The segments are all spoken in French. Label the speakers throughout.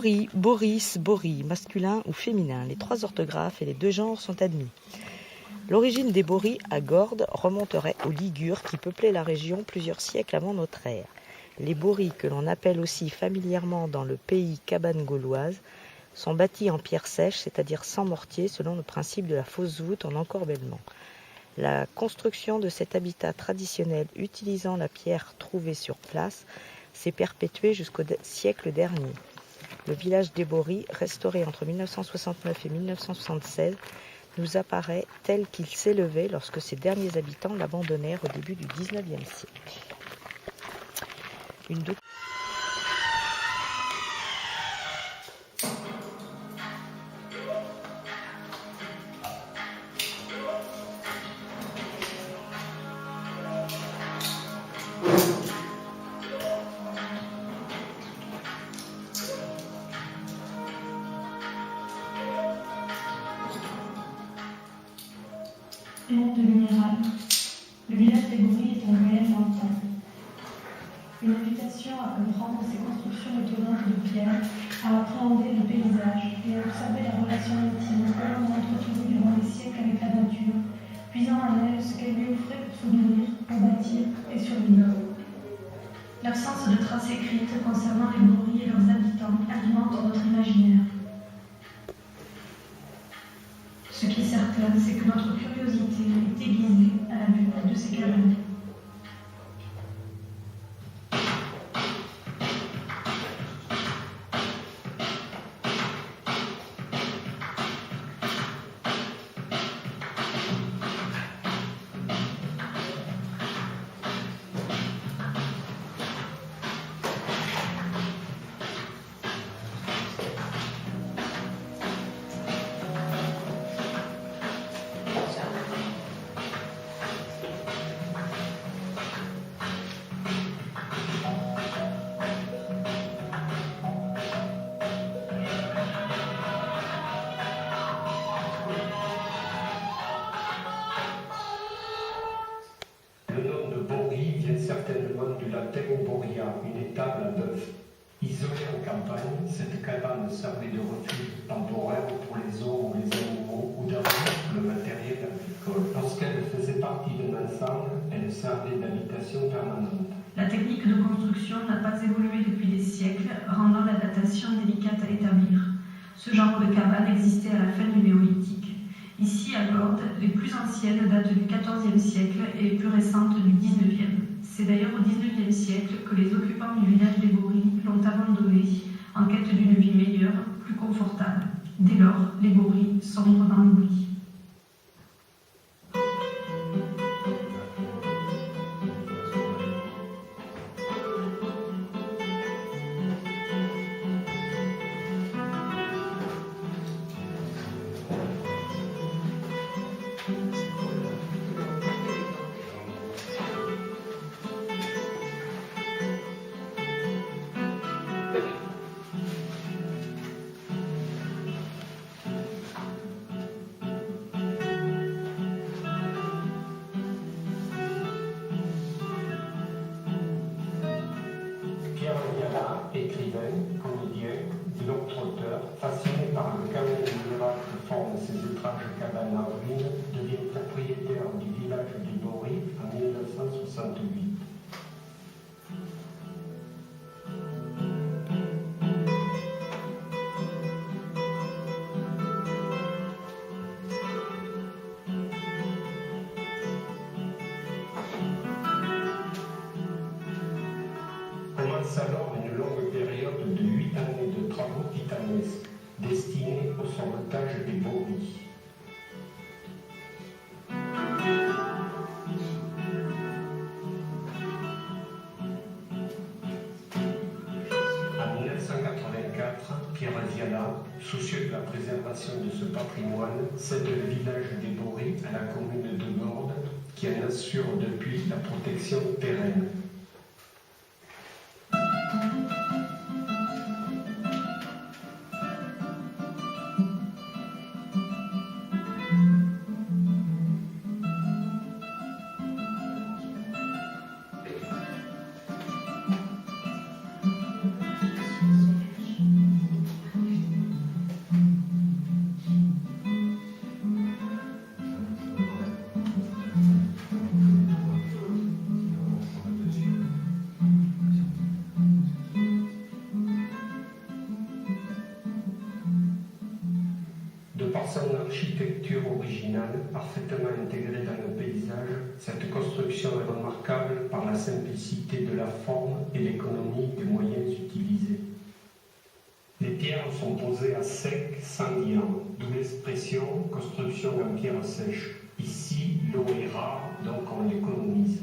Speaker 1: Bory, Boris, Bory, masculin ou féminin. Les 3 orthographes et les 2 genres sont admis. L'origine des Bory à Gordes remonterait aux Ligures qui peuplaient la région plusieurs siècles avant notre ère. Les Bory, que l'on appelle aussi familièrement dans le pays cabane gauloise, sont bâtis en pierre sèche, c'est-à-dire sans mortier, selon le principe de la fausse voûte en encorbellement. La construction de cet habitat traditionnel utilisant la pierre trouvée sur place s'est perpétuée jusqu'au siècle dernier. Le village des Bory, restauré entre 1969 et 1976, nous apparaît tel qu'il s'élevait lorsque ses derniers habitants l'abandonnèrent au début du XIXe siècle.
Speaker 2: Monde minéral. Le village des Bory est un réel lointain. Une invitation à comprendre ces constructions étonnantes de pierre, à appréhender le paysage et à observer la relation intime que l'homme a entretenue durant les siècles avec la nature, puisant en elle ce qu'elle lui offrait pour s'ouvrir, pour bâtir et survivre. L'absence de traces écrites concernant les Bory et leurs habitants alimente notre imaginaire. Ce qui est certain, c'est que notre curiosité est aiguisée à la vue de ces cabanes.
Speaker 3: Certainement du latin boria, une étable à bœuf. Isolée en campagne, cette cabane servait de refuge temporaire pour les eaux ou les animaux ou d'abri pour le matériel agricole. Lorsqu'elle faisait partie d'un ensemble, elle servait d'habitation permanente.
Speaker 2: La technique de construction n'a pas évolué depuis des siècles, rendant la datation délicate à établir. Ce genre de cabane existait à la fin du néolithique. Ici, à Gordes, les plus anciennes datent du XIVe siècle et les plus récentes du XIXe. C'est d'ailleurs au XIXe siècle que les occupants du village des Bory l'ont abandonné en quête d'une vie meilleure, plus confortable. Dès lors, les Bory sombrent dans l'oubli.
Speaker 3: Écrivain, comédien, globe-trotteur, fasciné par le chaos minéral que forment ces étranges cabanes en ruine, devient propriétaire du village des Bory en 1968. Commence alors une longue période de 8 années de travaux titanesques, destinés au sauvetage des Bory. En 1984, Pierre Viala, soucieux de la préservation de ce patrimoine, cède le village des Bory à la commune de Gordes, qui en assure depuis la protection pérenne. son architecture originale, parfaitement intégrée dans le paysage, cette construction est remarquable par la simplicité de la forme et l'économie des moyens utilisés. Les pierres sont posées à sec, sans liant, d'où l'expression « construction en pierre sèche ». Ici, l'eau est rare, donc on l'économise.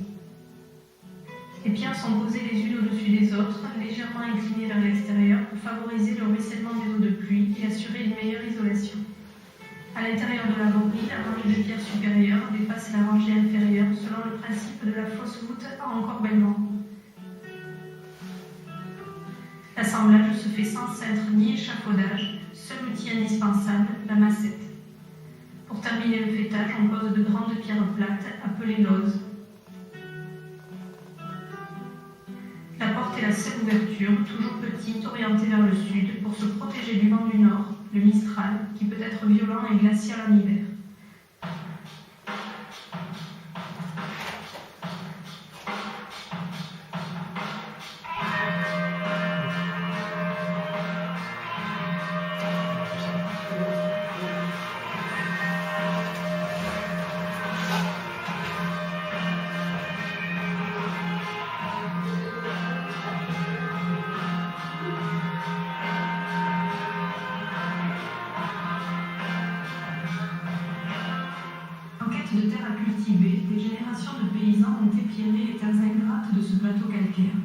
Speaker 2: Les pierres sont posées les unes au-dessus des autres, légèrement inclinées vers l'extérieur pour favoriser le ruissellement des eaux de pluie et assurer une meilleure isolation. À l'intérieur de la borie, la rangée de pierres supérieures dépasse la rangée inférieure selon le principe de la fausse voûte à encorbellement. L'assemblage se fait sans cintre ni échafaudage, seul outil indispensable, la massette. Pour terminer le fêtage, on pose de grandes pierres plates appelées lauses. La porte est la seule ouverture, toujours petite, orientée vers le sud, pour se protéger du vent du nord, le mistral, qui peut être violent et glacial en hiver. De terre à cultiver, des générations de paysans ont épierré les terres ingrates de ce plateau calcaire.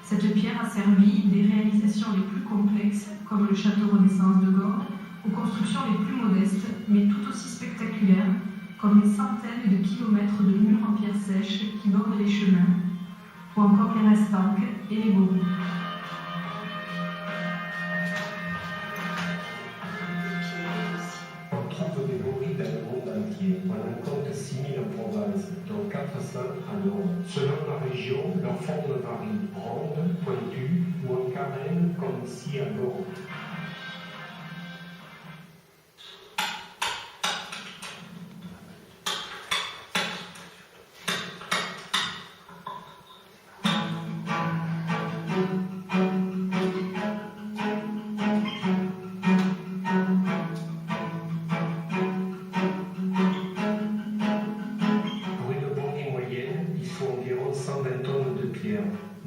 Speaker 2: Cette pierre a servi des réalisations les plus complexes, comme le château Renaissance de Gordes, aux constructions les plus modestes, mais tout aussi spectaculaires, comme les centaines de kilomètres de murs en pierre sèche qui bordent les chemins, ou encore les restanques et les bories.
Speaker 3: On trouve des bories dans le monde entier. On en compte 6000 en Provence, dont 400 à Londres. Selon la région, leur forme varie, ronde, pointue ou en carène comme ici à Gordes.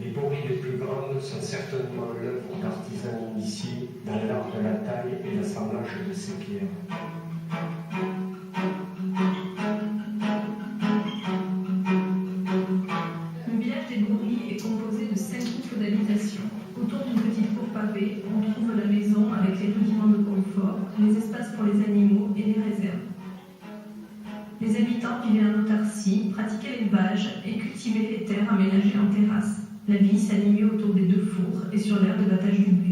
Speaker 3: Les bories les plus grandes sont certainement l'œuvre d'artisans initiés dans l'art de la taille et l'assemblage de ces pierres.
Speaker 2: Le village des Bories est composé de 5 groupes d'habitation. Autour d'une petite cour pavée, on trouve la maison avec les rudiments de confort, les espaces pour les animaux et les réserves. Les habitants vivaient en autarcie, pratiquaient l'élevage et cultivaient les terres aménagées en terrasse. La vie s'animait autour des 2 fours et sur l'aire de battage du blé.